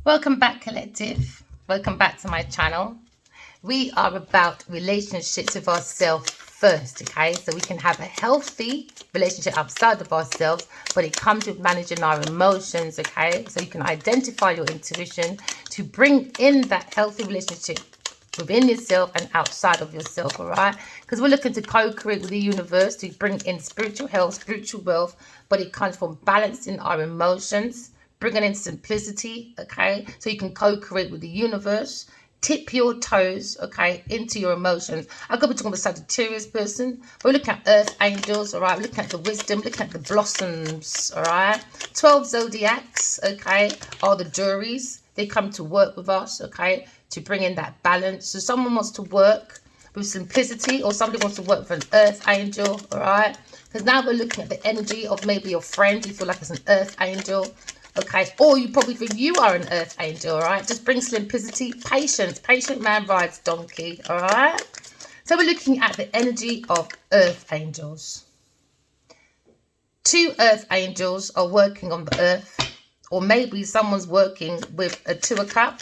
Welcome back, collective. Welcome back to my channel. We are about relationships with ourselves first, okay? So we can have a healthy relationship outside of ourselves, but it comes with managing our emotions, okay? So you can identify your intuition to bring in that healthy relationship within yourself and outside of yourself, all right? Because we're looking to co-create with the universe to bring in spiritual health, spiritual wealth, but it comes from balancing our emotions, bringing in simplicity, okay? So you can co-create with the universe. Tip your toes, okay, into your emotions. I could be talking about Sagittarius person. We're looking at earth angels, all right? We're looking at the wisdom, looking at the blossoms, all right? 12 zodiacs, okay, are the juries. They come to work with us, okay, to bring in that balance. So someone wants to work with simplicity, or somebody wants to work with an earth angel, all right? Because now we're looking at the energy of maybe your friend. You feel like it's an earth angel. Okay, or you probably think you are an earth angel, all right? Just bring simplicity, patience. Patient man rides donkey, all right? So we're looking at the energy of earth angels. 2 earth angels are working on the earth, or maybe someone's working with a 2 of cup.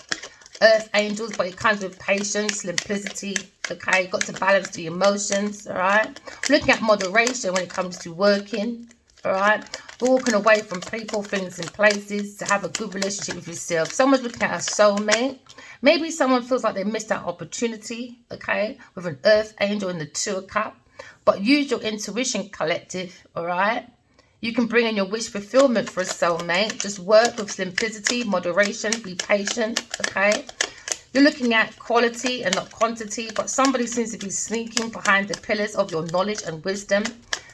Earth angels, but it comes with patience, simplicity, okay? You've got to balance the emotions, all right? Looking at moderation when it comes to working, all right? We're walking away from people, things, and places to have a good relationship with yourself. Someone's looking at a soulmate. Maybe someone feels like they missed that opportunity, okay, with an earth angel in the 2 of cup. But use your intuition, collective, all right? You can bring in your wish fulfillment for a soulmate. Just work with simplicity, moderation, be patient, okay? You're looking at quality and not quantity, but somebody seems to be sneaking behind the pillars of your knowledge and wisdom.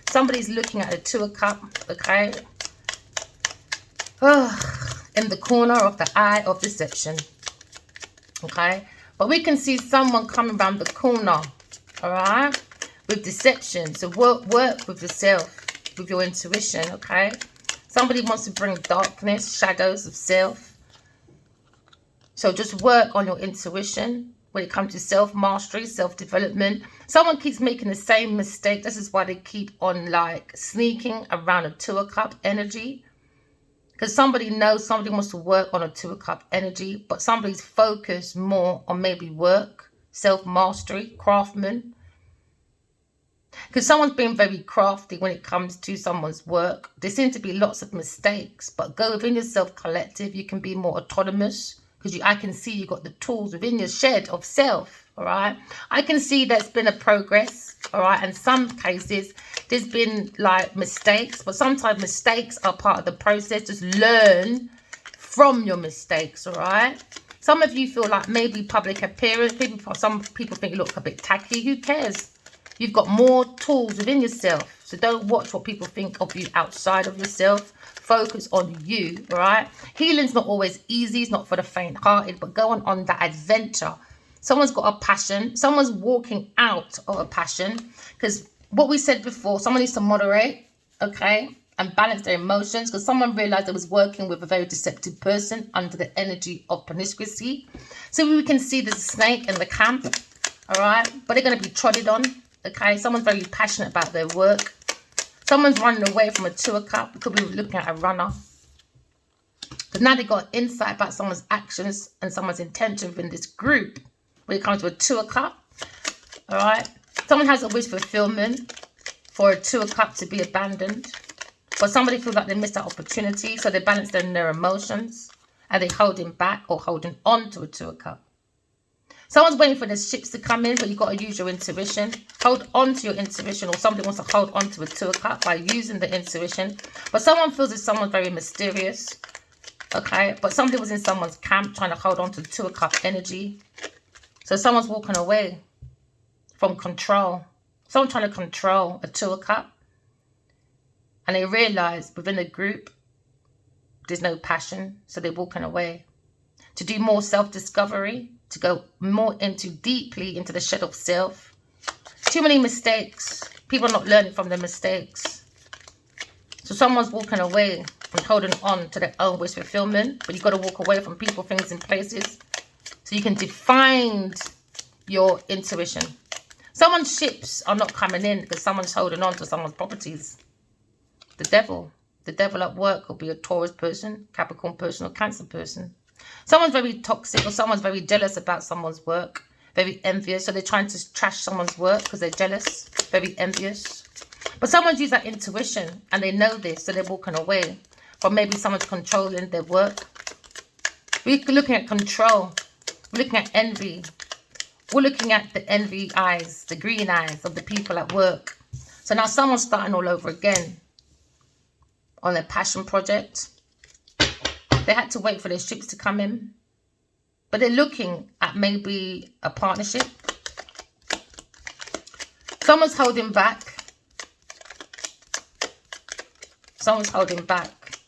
Somebody's looking at a 2 of cup, okay? In the corner of the eye of deception, okay? But we can see someone coming around the corner, all right? With deception. So work with yourself, with your intuition, okay? Somebody wants to bring darkness, shadows of self. So just work on your intuition when it comes to self-mastery, self-development. Someone keeps making the same mistake. This is why they keep on like sneaking around a 2 of cup energy. Because somebody knows somebody wants to work on a 2 of cup energy, but somebody's focused more on maybe work, self-mastery, craftsman. Because someone's being very crafty when it comes to someone's work. There seem to be lots of mistakes, but go within yourself, collective. You can be more autonomous. Because I can see you got the tools within your shed of self, all right? I can see there's been a progress, all right? In some cases, there's been like mistakes, but sometimes mistakes are part of the process. Just learn from your mistakes, all right? Some of you feel like maybe public appearance. Some people think you look a bit tacky. Who cares? You've got more tools within yourself. So don't watch what people think of you outside of yourself. Focus on you, all right? Healing's not always easy. It's not for the faint-hearted, but go on that adventure. Someone's got a passion. Someone's walking out of a passion. Because what we said before, someone needs to moderate, okay, and balance their emotions. Because someone realized they was working with a very deceptive person under the energy of promiscuity. So we can see there's a snake in the camp, all right? But they're going to be trodden on, okay? Someone's very passionate about their work. Someone's running away from a 2 of cup. We could be looking at a runner. But now they've got insight about someone's actions and someone's intention within this group. When it comes to a 2 of cup, all right? Someone has a wish fulfillment for a 2 of cup to be abandoned. But somebody feels like they missed that opportunity, so they balance their emotions. And they're holding back or holding on to a 2 of cup. Someone's waiting for the ships to come in, but you've got to use your intuition. Hold on to your intuition, or somebody wants to hold on to a 2 of cup by using the intuition. But someone feels that someone's very mysterious, okay? But somebody was in someone's camp trying to hold on to the 2 of cup energy. So someone's walking away from control. Someone trying to control a 2 of cup. And they realize within the group, there's no passion, so they're walking away. To do more self-discovery, to go more deeply into the shed of self. Too many mistakes. People are not learning from their mistakes. So someone's walking away from holding on to their own wish fulfillment. But you've got to walk away from people, things, and places. So you can define your intuition. Someone's ships are not coming in because someone's holding on to someone's properties. The devil at work will be a Taurus person, Capricorn person, or Cancer person. Someone's very toxic, or someone's very jealous about someone's work. Very envious. So they're trying to trash someone's work because they're jealous. Very envious. But someone's used that intuition and they know this, so they're walking away. Or maybe someone's controlling their work. We're looking at control. We're looking at envy. We're looking at the envy eyes, the green eyes of the people at work. So now someone's starting all over again on their passion project. They had to wait for their ships to come in. But they're looking at maybe a partnership. Someone's holding back. Someone's holding back.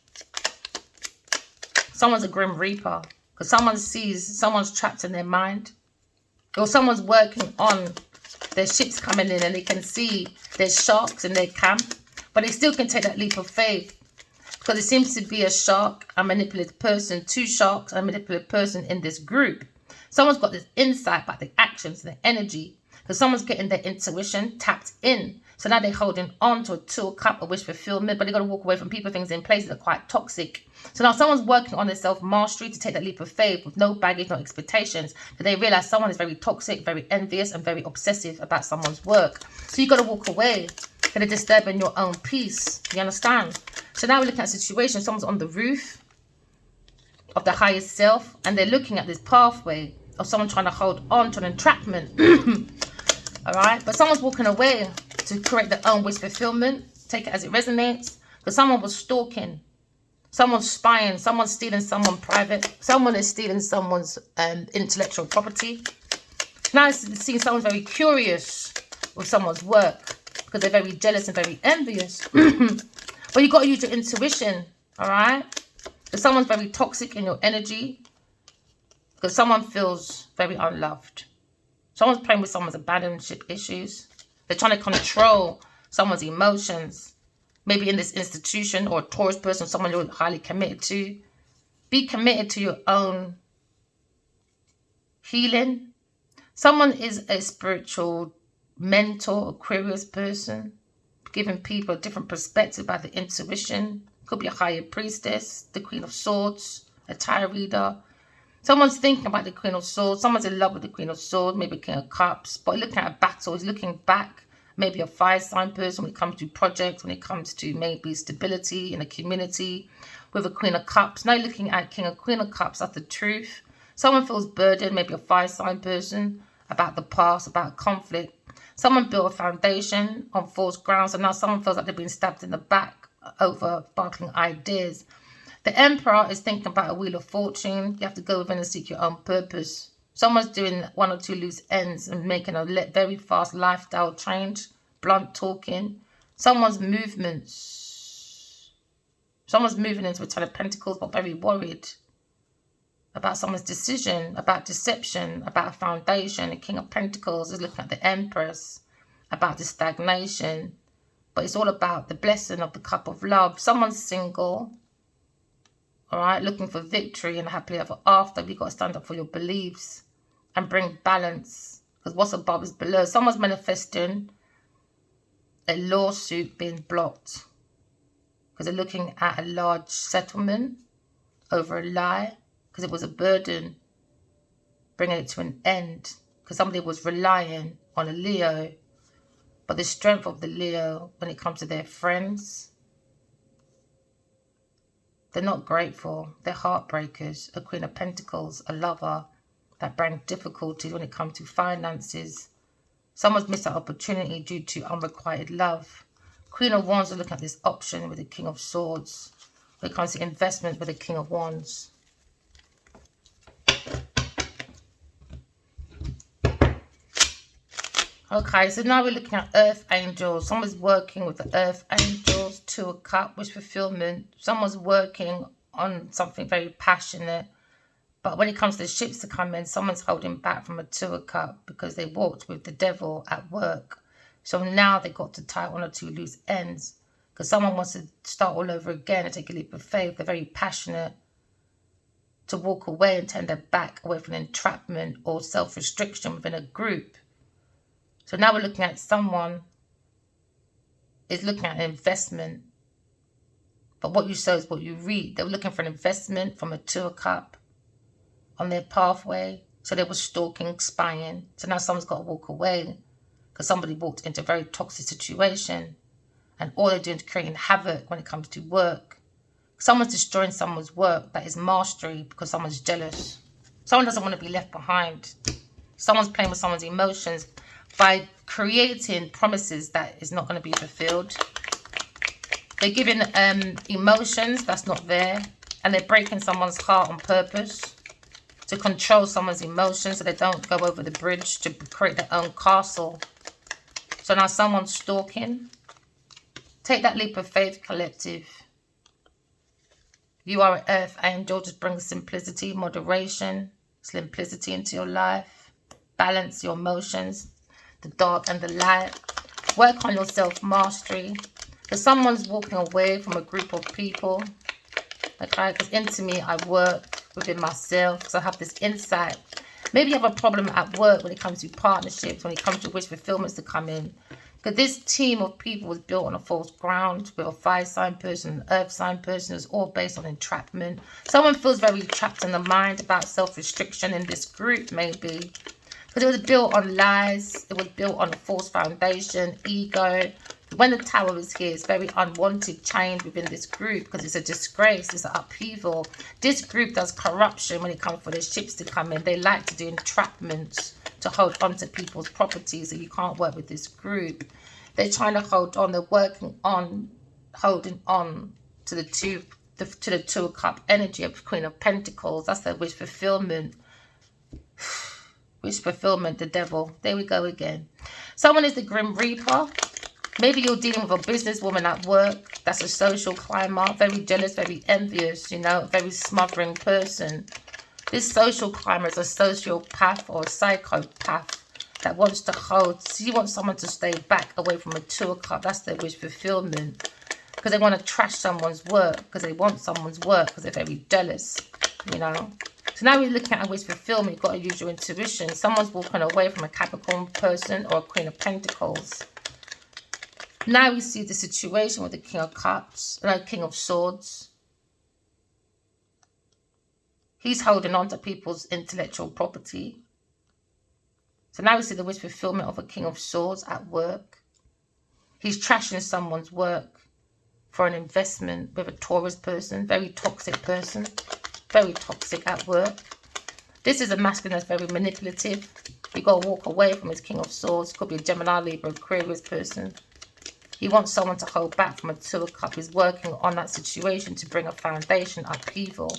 Someone's a grim reaper. Because someone sees someone's trapped in their mind. Or someone's working on their ships coming in and they can see there's sharks in their camp. But they still can take that leap of faith. Because it seems to be a shark, a manipulative person, two sharks, a manipulative person in this group. Someone's got this insight about the actions, the energy. Because someone's getting their intuition tapped in. So now they're holding on to a 2 of Cups, a wish fulfillment. But they've got to walk away from people, things in places that are quite toxic. So now someone's working on their self-mastery to take that leap of faith with no baggage, no expectations. Because they realize someone is very toxic, very envious, and very obsessive about someone's work. So you've got to walk away. They're disturbing your own peace. You understand? So now we're looking at a situation. Someone's on the roof of the highest self. And they're looking at this pathway of someone trying to hold on to an entrapment. Alright? But someone's walking away to create their own wish fulfillment. Take it as it resonates. Because someone was stalking. Someone's spying. Someone's stealing someone private. Someone is stealing someone's intellectual property. Now it's seeing someone's very curious with someone's work. Because they're very jealous and very envious. But you've got to use your intuition. Alright? Because someone's very toxic in your energy. Because someone feels very unloved. Someone's playing with someone's abandonment issues. They're trying to control someone's emotions. Maybe in this institution or a Taurus person, someone you're highly committed to. Be committed to your own healing. Someone is a spiritual mentor, Aquarius person. Giving people a different perspective about the intuition. Could be a higher priestess, the Queen of Swords, a tarot reader. Someone's thinking about the Queen of Swords. Someone's in love with the Queen of Swords, maybe King of Cups. But looking at a battle, he's looking back. Maybe a fire sign person when it comes to projects, when it comes to maybe stability in a community. With a Queen of Cups. Now you're looking at King of Queen of Cups. That's the truth. Someone feels burdened, maybe a fire sign person, about the past, about conflict. Someone built a foundation on false grounds, and now someone feels like they've been stabbed in the back over sparkling ideas. The Emperor is thinking about a wheel of fortune. You have to go within and seek your own purpose. Someone's doing 1 or 2 loose ends and making a very fast lifestyle change. Blunt talking. Someone's movements. Someone's moving into a 10 of Pentacles, but very worried about someone's decision, about deception, about a foundation. The King of Pentacles is looking at the Empress, about the stagnation. But it's all about the blessing of the cup of love. Someone's single, all right, looking for victory and happily ever after. You've got to stand up for your beliefs and bring balance. Because what's above is below. Someone's manifesting a lawsuit being blocked. Because they're looking at a large settlement over a lie. Because it was a burden, bringing it to an end. Because somebody was relying on a Leo. But the strength of the Leo, when it comes to their friends, they're not grateful. They're heartbreakers. A Queen of Pentacles, a lover that brings difficulties when it comes to finances. Someone's missed that opportunity due to unrequited love. Queen of Wands are looking at this option with the King of Swords. When it comes to investment with the King of Wands. Okay, so now we're looking at Earth Angels. Someone's working with the Earth Angels, 2 of Cups, wish fulfillment. Someone's working on something very passionate. But when it comes to the ships to come in, someone's holding back from a 2 of Cups because they walked with the devil at work. So now they've got to tie 1 or 2 loose ends. Because someone wants to start all over again and take a leap of faith. They're very passionate to walk away and turn their back away from entrapment or self-restriction within a group. So now we're looking at someone is looking at an investment. But what you sow is what you reap. They're looking for an investment from a 2 of Cups. on their pathway. So they were stalking, spying. So now someone's got to walk away because somebody walked into a very toxic situation. And all they're doing is creating havoc when it comes to work. Someone's destroying someone's work. That is mastery because someone's jealous. Someone doesn't want to be left behind. Someone's playing with someone's emotions by creating promises that is not going to be fulfilled. They're giving emotions that's not there. And they're breaking someone's heart on purpose to control someone's emotions so they don't go over the bridge to create their own castle. So now someone's stalking. Take that leap of faith, collective. You are an earth angel. Just bring simplicity, moderation, simplicity into your life. Balance your emotions, the dark and the light. Work on your self-mastery. Because someone's walking away from a group of people. Okay, because into me, I work within myself. Because I have this insight. Maybe you have a problem at work when it comes to partnerships, when it comes to wish fulfillments to come in. Because this team of people was built on a false ground with a fire sign person, an earth sign person. It's all based on entrapment. Someone feels very trapped in the mind about self-restriction in this group, maybe. Because it was built on lies. It was built on a false foundation, ego. When the tower is here, it's very unwanted change within this group because it's a disgrace, it's an upheaval. This group does corruption when it comes for the ships to come in. They like to do entrapments to hold on to people's properties, so you can't work with this group. They're trying to hold on. They're working on, holding on to the two of cup energy of Queen of Pentacles. That's their wish fulfillment. Wish fulfillment, the devil. There we go again. Someone is the Grim Reaper. Maybe you're dealing with a businesswoman at work. That's a social climber. Very jealous, very envious, you know, very smothering person. This social climber is a sociopath or a psychopath that wants to hold. So you want someone to stay back away from a Two of Cups. That's their wish fulfillment. Because they want to trash someone's work. Because they want someone's work. Because they're very jealous, you know. So now we're looking at a wish fulfillment. You've got to use your intuition. Someone's walking away from a Capricorn person or a Queen of Pentacles. Now we see the situation with the King of Cups, King of Swords. He's holding on to people's intellectual property. So now we see the wish fulfillment of a King of Swords at work. He's trashing someone's work for an investment with a Taurus person, very toxic person, very toxic at work. This is a masculine that's very manipulative. You've got to walk away from his King of Swords. Could be a Gemini, Libra, Aquarius person. He wants someone to hold back from a Two of Cups. He's working on that situation to bring a foundation upheaval.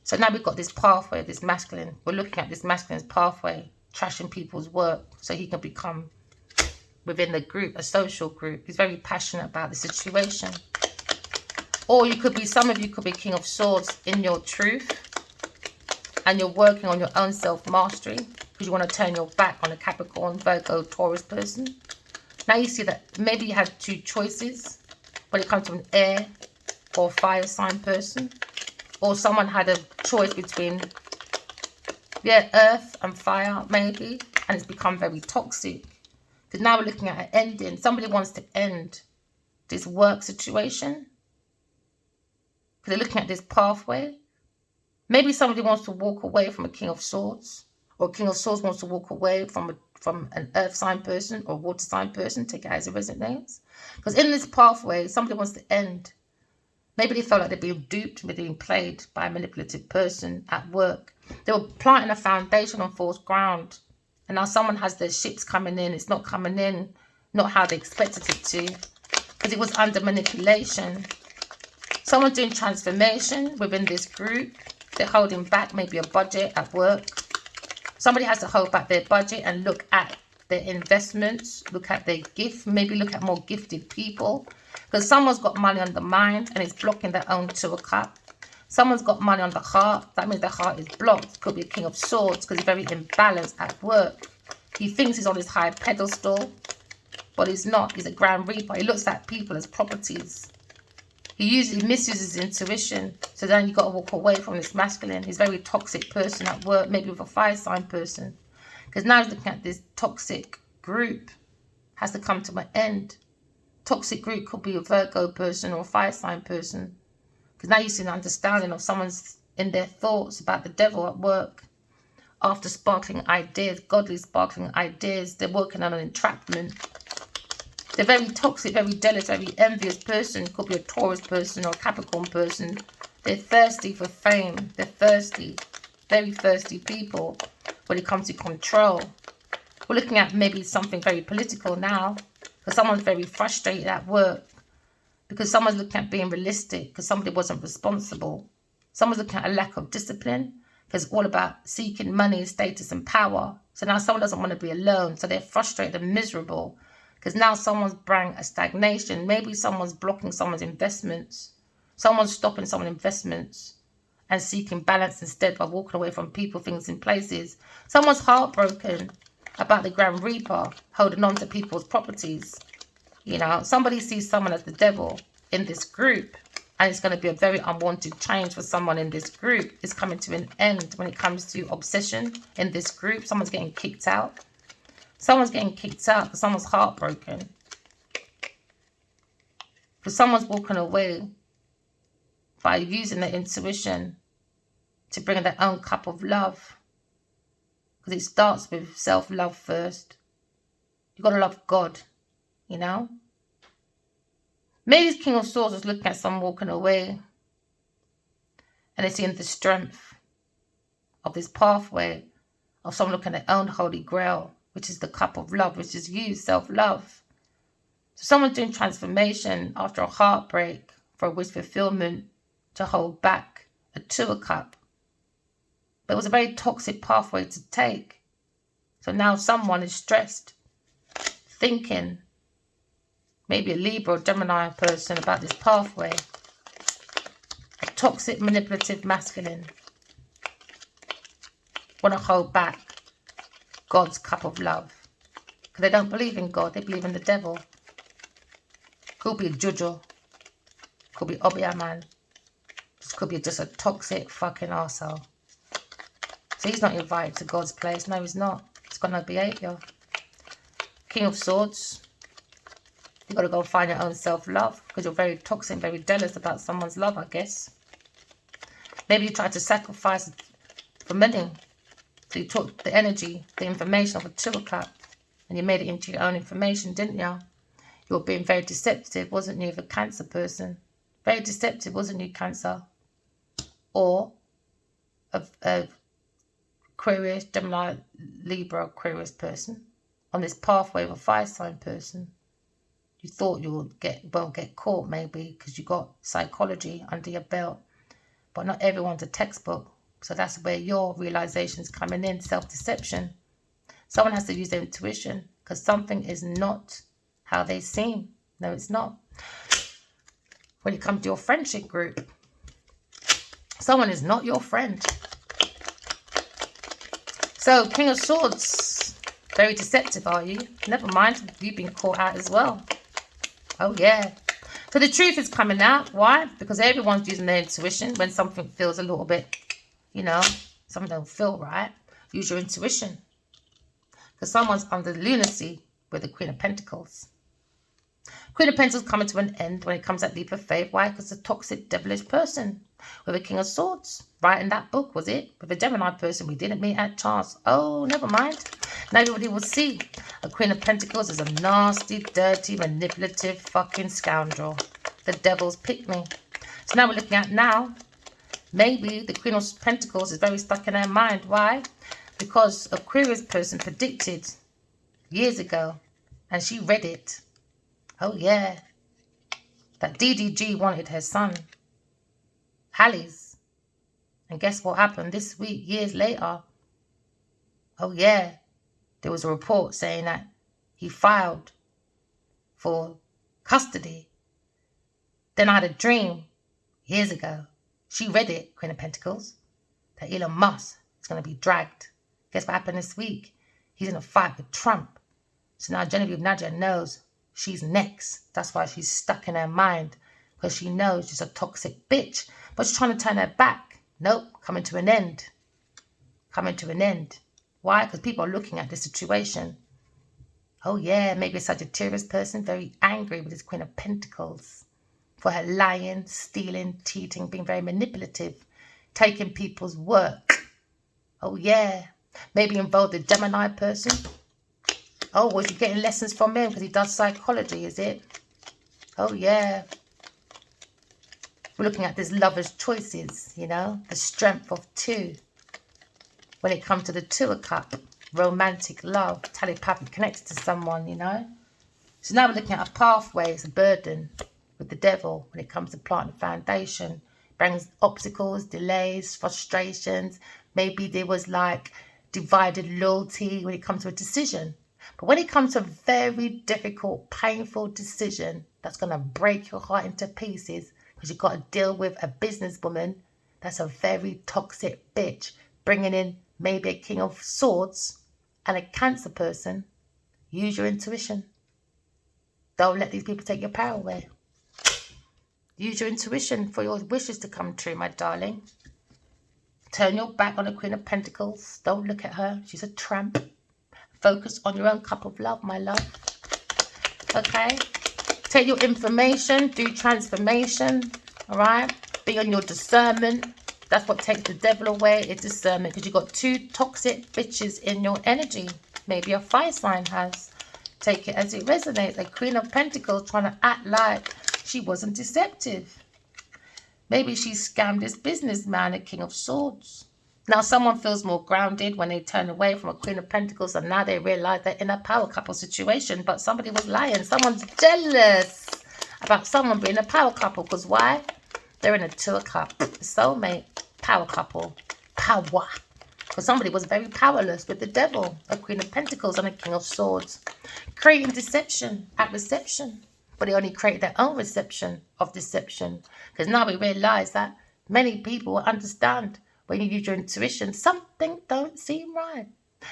So now we've got this pathway, this masculine. We're looking at this masculine's pathway, trashing people's work so he can become, within the group, a social group. He's very passionate about the situation. Or you could be, some of you could be King of Swords in your truth. And you're working on your own self-mastery. Because you want to turn your back on a Capricorn, Virgo, Taurus person. Now you see that maybe you had two choices when it comes to an air or fire sign person. Or someone had a choice between, earth and fire, maybe. And it's become very toxic. Because now we're looking at an ending. Somebody wants to end this work situation. Because they're looking at this pathway. Maybe somebody wants to walk away from a King of Swords. Or a King of Swords wants to walk away from an earth sign person or water sign person. Take it as it resonates. Because in this pathway, somebody wants to end. Maybe they felt like they're being duped, they're being played by a manipulative person at work. They were planting a foundation on false ground. And now someone has their ships coming in. It's not coming in, not how they expected it to. Because it was under manipulation. Someone's doing transformation within this group. They're holding back maybe a budget at work. Somebody has to hold back their budget and look at their investments, look at their gift, maybe look at more gifted people. Because someone's got money on the mind and it's blocking their own Two of Cups. Someone's got money on the heart. That means their heart is blocked. Could be a King of Swords because he's very imbalanced at work. He thinks he's on his high pedestal, but he's not. He's a Grand Reaper. He looks at people as properties. He usually misuses his intuition. So then you've got to walk away from this masculine. He's a very toxic person at work, maybe with a fire sign person. Because now he's looking at this toxic group. Has to come to an end. Toxic group could be a Virgo person or a fire sign person. Because now you see an understanding of someone's in their thoughts about the devil at work. After sparkling ideas, godly sparkling ideas, they're working on an entrapment. They're very toxic, very jealous, very envious person. Could be a Taurus person or a Capricorn person. They're thirsty for fame. They're thirsty, very thirsty people when it comes to control. We're looking at maybe something very political now, because someone's very frustrated at work, because someone's looking at being realistic, because somebody wasn't responsible. Someone's looking at a lack of discipline, because it's all about seeking money, status, and power. So now someone doesn't want to be alone, so they're frustrated and miserable, because now someone's bringing a stagnation. Maybe someone's blocking someone's investments. Someone's stopping someone's investments and seeking balance instead by walking away from people, things, and places. Someone's heartbroken about the Grand Reaper holding on to people's properties. You know, somebody sees someone as the devil in this group, and it's going to be a very unwanted change for someone in this group. It's coming to an end when it comes to obsession in this group. Someone's getting kicked out. Someone's getting kicked out because someone's heartbroken. Because someone's walking away by using their intuition to bring their own cup of love. Because it starts with self-love first. You've got to love God, you know. Maybe this King of Swords is looking at someone walking away, and they're seeing the strength of this pathway of someone looking at their own holy grail, which is the cup of love, which is you, self-love. So someone's doing transformation after a heartbreak for a wish fulfillment to hold back a 2 of cup. But it was a very toxic pathway to take. So now someone is stressed, thinking, maybe a Libra or Gemini person, about this pathway. A toxic, manipulative, masculine. Want to hold back God's cup of love. Because they don't believe in God, they believe in the devil. Could be a Jojo. Could be Obiaman. This could be just a toxic fucking arsehole. So he's not invited to God's place. No, he's not. He's got no behaviour. King of Swords. You've got to go find your own self-love, because you're very toxic and very jealous about someone's love, I guess. Maybe you tried to sacrifice for money. So you took the energy, the information of a 2 of cup, and you made it into your own information, didn't you? You were being very deceptive, wasn't you, of a Cancer person? Very deceptive, wasn't you, Cancer? Or of Aquarius, Gemini, Libra, Aquarius person on this pathway of a fire sign person. You thought you would get caught maybe because you got psychology under your belt. But not everyone's a textbook. So that's where your realization's coming in, self-deception. Someone has to use their intuition, because something is not how they seem. No, it's not. When it comes to your friendship group, someone is not your friend. So, King of Swords, very deceptive, are you? Never mind, you've been caught out as well. Oh, yeah. So the truth is coming out. Why? Because everyone's using their intuition when something feels a little bit, you know, something don't feel right. Use your intuition. Because someone's under lunacy with the Queen of Pentacles. Queen of Pentacles coming to an end when it comes at leap of faith. Why? Because it's a toxic, devilish person with a King of Swords. Writing that book, was it? With a Gemini person we didn't meet at chance. Oh, never mind. Now everybody will see. A Queen of Pentacles is a nasty, dirty, manipulative fucking scoundrel. The devil's pick-me. So now we're looking at now. Maybe the Queen of Pentacles is very stuck in her mind. Why? Because Aquarius person predicted years ago, and she read it. Oh, yeah. That DDG wanted her son, Hallie's. And guess what happened this week, years later? Oh, yeah. There was a report saying that he filed for custody. Then I had a dream years ago. She read it, Queen of Pentacles, that Elon Musk is going to be dragged. Guess what happened this week? He's in a fight with Trump. So now Genevieve Nadia knows she's next. That's why she's stuck in her mind, because she knows she's a toxic bitch. But she's trying to turn her back. Nope, coming to an end. Coming to an end. Why? Because people are looking at this situation. Oh yeah, maybe a Sagittarius person very angry with this Queen of Pentacles for her lying, stealing, cheating, being very manipulative. taking people's work. Oh, yeah. Maybe involve the Gemini person. Oh, was you getting lessons from him because he does psychology, is it? Oh, yeah. We're looking at this lover's choices, you know, the strength of two. When it comes to the Two of Cups, romantic love, telepathic connected to someone, you know. So now we're looking at a pathway, it's a burden with the devil when it comes to planting foundation. Brings obstacles, delays, frustrations. Maybe there was like divided loyalty when it comes to a decision. But when it comes to a very difficult, painful decision that's going to break your heart into pieces because you've got to deal with a businesswoman that's a very toxic bitch, bringing in maybe a King of Swords and a Cancer person, use your intuition. Don't let these people take your power away. Use your intuition for your wishes to come true, my darling. Turn your back on the Queen of Pentacles. Don't look at her. She's a tramp. Focus on your own cup of love, my love. Okay? Take your information. Do transformation. All right? Be on your discernment. That's what takes the devil away, is discernment. Because you've got two toxic bitches in your energy. Maybe a fire sign has. Take it as it resonates. A Queen of Pentacles trying to act like she wasn't deceptive. Maybe she scammed this businessman, a King of Swords. Now someone feels more grounded when they turn away from a Queen of Pentacles and now they realize they're in a power couple situation, but somebody was lying. Someone's jealous about someone being a power couple. Because why? They're in a Two of Cups. Soulmate, power couple, power. Because somebody was very powerless with the devil, a Queen of Pentacles and a King of Swords. Creating deception at reception. But they only create their own reception of deception. Because now we realize that many people understand when you use your intuition, something don't seem right.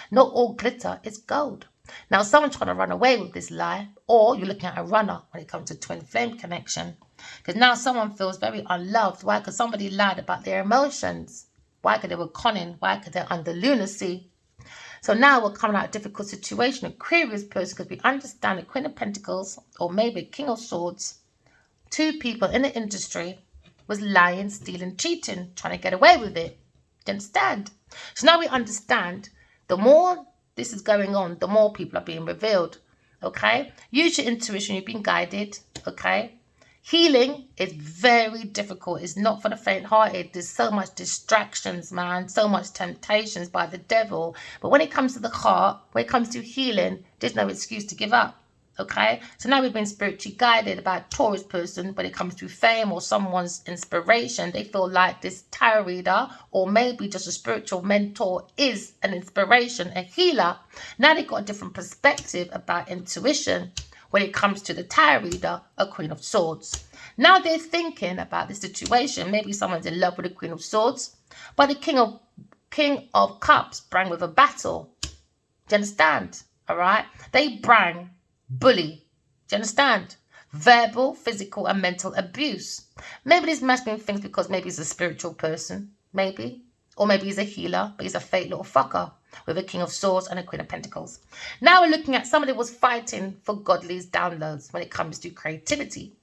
Not all glitter is gold. Now, someone's trying to run away with this lie, or you're looking at a runner when it comes to twin flame connection. Because now someone feels very unloved. Why? Because somebody lied about their emotions. Why? Because they were conning. Why? Because they're under lunacy. So now we're coming out of a difficult situation. Aquarius person, because we understand the Queen of Pentacles or maybe King of Swords. Two people in the industry was lying, stealing, cheating, trying to get away with it. Do you understand? So now we understand the more this is going on, the more people are being revealed. Okay? Use your intuition. You've been guided. Okay? Healing is very difficult. It's not for the faint-hearted. There's so much distractions, man. So much temptations by the devil. But when it comes to the heart, when it comes to healing, there's no excuse to give up. Okay? So now we've been spiritually guided about a Taurus person. When it comes to fame or someone's inspiration, they feel like this tarot reader or maybe just a spiritual mentor is an inspiration, a healer. Now they've got a different perspective about intuition. When it comes to the tarot reader, a Queen of Swords. Now they're thinking about the situation. Maybe someone's in love with the Queen of Swords, but the King of Cups bring with a battle. Do you understand? All right? They bring bully. Do you understand? Verbal, physical, and mental abuse. Maybe this masculine things because maybe he's a spiritual person. Maybe. Or maybe he's a healer, but he's a fake little fucker with a King of Swords and a Queen of Pentacles. Now we're looking at somebody who was fighting for godly's downloads when it comes to creativity.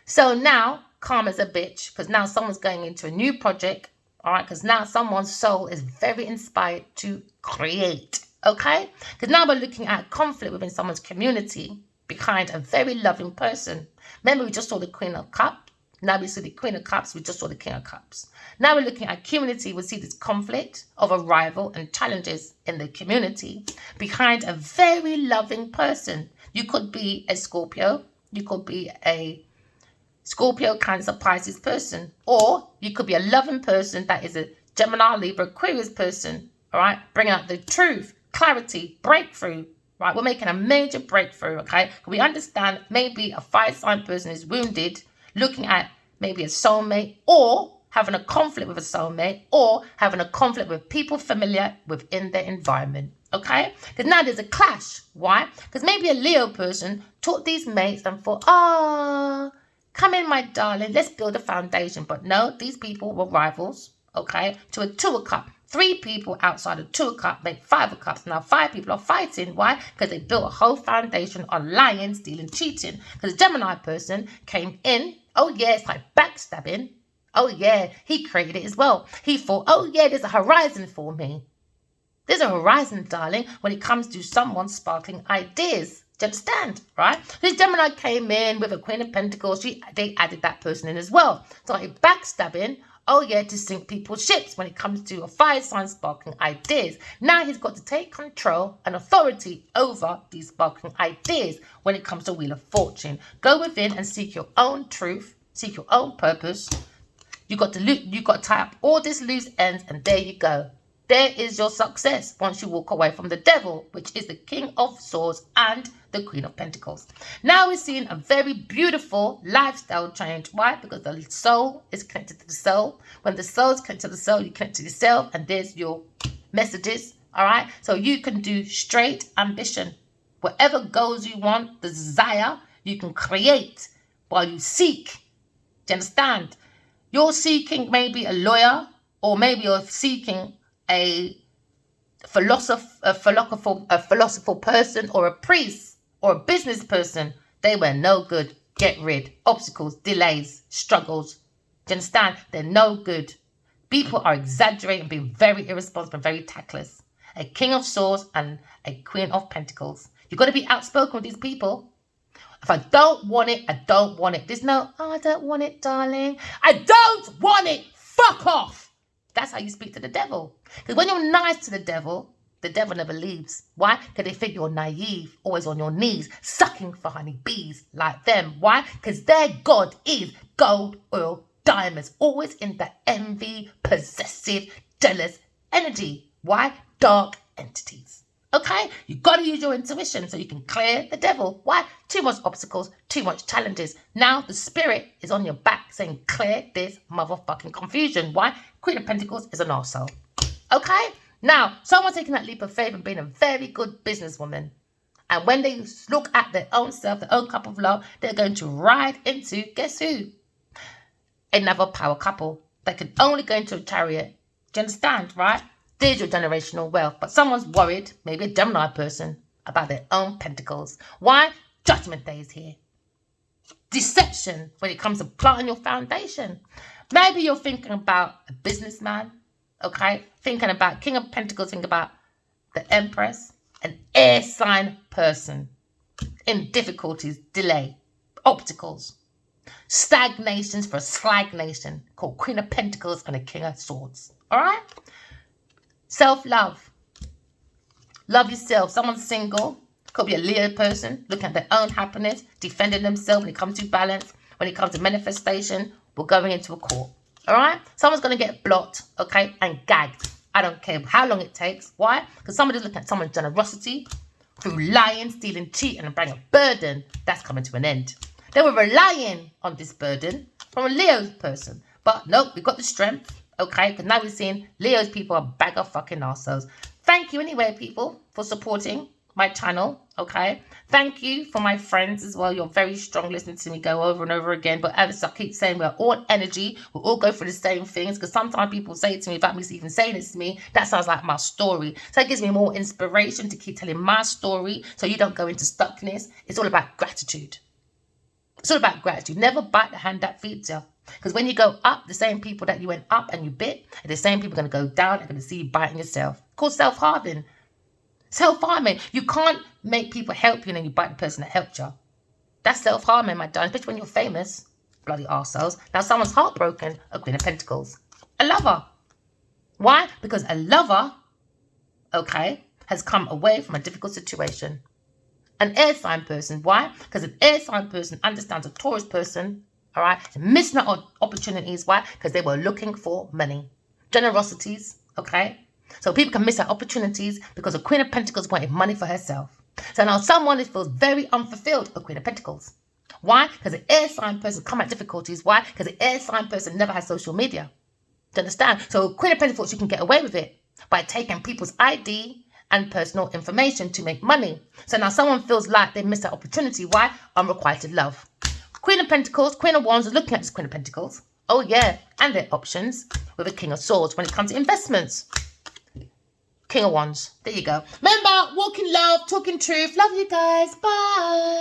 So now, karma's a bitch, because now someone's going into a new project, all right, because now someone's soul is very inspired to create, okay? Because now we're looking at conflict within someone's community behind a very loving person. Remember, we just saw the Queen of Cups. Now we see the Queen of Cups, we just saw the King of Cups. Now we're looking at community, we see this conflict of a rival and challenges in the community behind a very loving person. You could be a Scorpio, you could be a Scorpio, Cancer, Pisces person, or you could be a loving person that is a Gemini, Libra, Aquarius person, all right? Bring out the truth, clarity, breakthrough, right? We're making a major breakthrough, okay? We understand maybe a fire sign person is wounded, looking at maybe a soulmate or having a conflict with a soulmate or having a conflict with people familiar within their environment. Okay? Because now there's a clash. Why? Because maybe a Leo person taught these mates and thought, come in, my darling, let's build a foundation. But no, these people were rivals, okay, to a Two of Cups. 3 people outside of Two of Cups make 5 of Cups. Now 5 people are fighting. Why? Because they built a whole foundation on lying, stealing, cheating. Because a Gemini person came in. Oh yeah, it's like backstabbing. Oh, yeah, he created it as well. He thought, oh, yeah, there's a horizon for me. There's a horizon, darling, when it comes to someone sparkling ideas. Do you understand, right? This Gemini came in with a Queen of Pentacles. They added that person in as well. Started backstabbing, oh yeah, to sink people's ships when it comes to a fire sign sparkling ideas. Now he's got to take control and authority over these sparkling ideas when it comes to Wheel of Fortune. Go within and seek your own truth, seek your own purpose. You got to tie up all these loose ends, and there you go. There is your success once you walk away from the devil, which is the King of Swords and the Queen of Pentacles. Now we're seeing a very beautiful lifestyle change. Why? Because the soul is connected to the soul. When the soul is connected to the soul, you connect to yourself, and there's your messages. All right? So you can do straight ambition. Whatever goals you want, the desire, you can create while you seek. Do you understand? You're seeking maybe a lawyer, or maybe you're seeking a philosopher person, or a priest, or a business person. They were no good. Get rid. Obstacles, delays, struggles. Do you understand? They're no good. People are exaggerating, being very irresponsible, very tactless. A King of Swords and a Queen of Pentacles. You've got to be outspoken with these people. If I don't want it, I don't want it. There's no, oh, I don't want it, darling. I don't want it. Fuck off. That's how you speak to the devil. Because when you're nice to the devil never leaves. Why? Because they think you're naive, always on your knees, sucking for honey bees like them. Why? Because their God is gold, oil, diamonds, always in the envy, possessive, jealous energy. Why? Dark entities. Okay? You got to use your intuition so you can clear the devil. Why? Too much obstacles, too much challenges. Now the spirit is on your back saying, clear this motherfucking confusion. Why? Queen of Pentacles is an arsehole. Okay? Now, someone's taking that leap of faith and being a very good businesswoman. And when they look at their own self, their own cup of love, they're going to ride into, guess who? Another power couple. They can only go into a chariot. Do you understand, right? There's your generational wealth. But someone's worried, maybe a Gemini person, about their own pentacles. Why? Judgment Day is here. Deception when it comes to planting your foundation. Maybe you're thinking about a businessman, okay? Thinking about King of Pentacles, think about the Empress, an air sign person in difficulties, delay, obstacles, stagnations for a stagnation called Queen of Pentacles and a King of Swords. All right? Self-love. Love yourself. Someone's single. Could be a Leo person looking at their own happiness, defending themselves when it comes to balance, when it comes to manifestation. We're going into a court. All right? Someone's going to get blocked, okay, and gagged. I don't care how long it takes. Why? Because somebody's looking at someone's generosity through lying, stealing, cheating, and bringing a burden. That's coming to an end. They were relying on this burden from a Leo person. But nope, we've got the strength, okay? Because now we're seeing Leo's people are a bag of fucking arseholes. Thank you anyway, people, for supporting my channel, okay? Thank you for my friends as well. You're very strong listening to me go over and over again. But as I keep saying, we're all energy. We all go through the same things. Because sometimes people say to me, without me even saying this to me, that sounds like my story. So it gives me more inspiration to keep telling my story so you don't go into stuckness. It's all about gratitude. It's all about gratitude. Never bite the hand that feeds you. Because when you go up, the same people that you went up and you bit, are the same people are going to go down and going to see you biting yourself. It's called self-harming. Self-harming. You can't make people help you and then you bite the person that helped you. That's self-harming, my darling, especially when you're famous. Bloody arseholes. Now someone's heartbroken, a Queen of Pentacles. A lover. Why? Because a lover, okay, has come away from a difficult situation. An air sign person. Why? Because an air sign person understands a Taurus person, all right, missing out on opportunities. Why? Because they were looking for money. Generosities, okay? So people can miss out opportunities because a Queen of Pentacles wanted money for herself. So now someone feels very unfulfilled, a Queen of Pentacles. Why? Because an air sign person come at difficulties. Why? Because an air sign person never has social media. Do you understand? So Queen of Pentacles, you can get away with it by taking people's ID and personal information to make money. So now someone feels like they missed that opportunity. Why? Unrequited love. Queen of Pentacles, Queen of Wands are looking at this Queen of Pentacles. Oh yeah, and their options with a King of Swords when it comes to investments. King of Wands. There you go. Remember, walking love, talking truth. Love you guys. Bye.